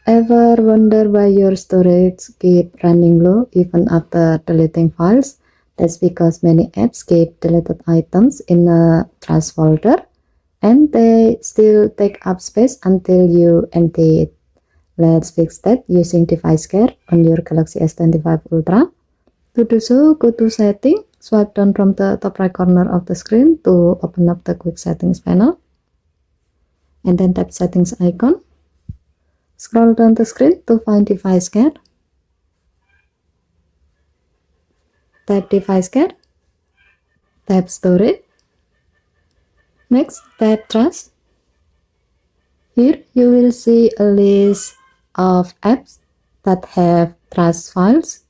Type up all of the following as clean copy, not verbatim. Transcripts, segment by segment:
Ever wonder why your storage keep running low even after deleting files? That's because many apps keep deleted items in a trash folder and they still take up space until you empty it. Let's fix that using device care on your Galaxy S25 Ultra. To do so, go to Setting, swipe down from the top right corner of the screen to open up the Quick Settings panel, and then tap Settings icon. Scroll down the screen to find Device Care. Tap Device Care. Tap Storage. Next, tap Trash. Here you will see a list of apps that have trash files.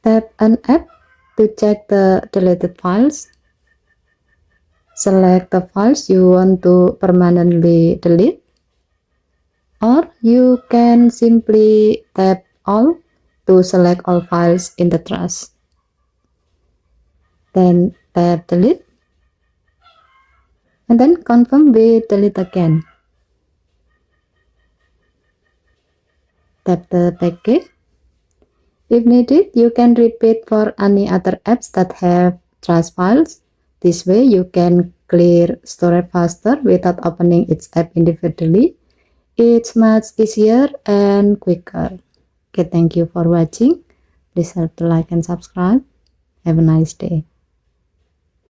Tap an app to check the deleted files. Select the files you want to permanently delete, or you can simply tap All to select all files in the trash. Then tap Delete, and then confirm with Delete again. Tap the back key. If needed, you can repeat for any other apps that have trash files. This way you can clear storage faster without opening each app individually. It's much easier and quicker. Okay, thank you for watching. Please help to like and subscribe. Have a nice day.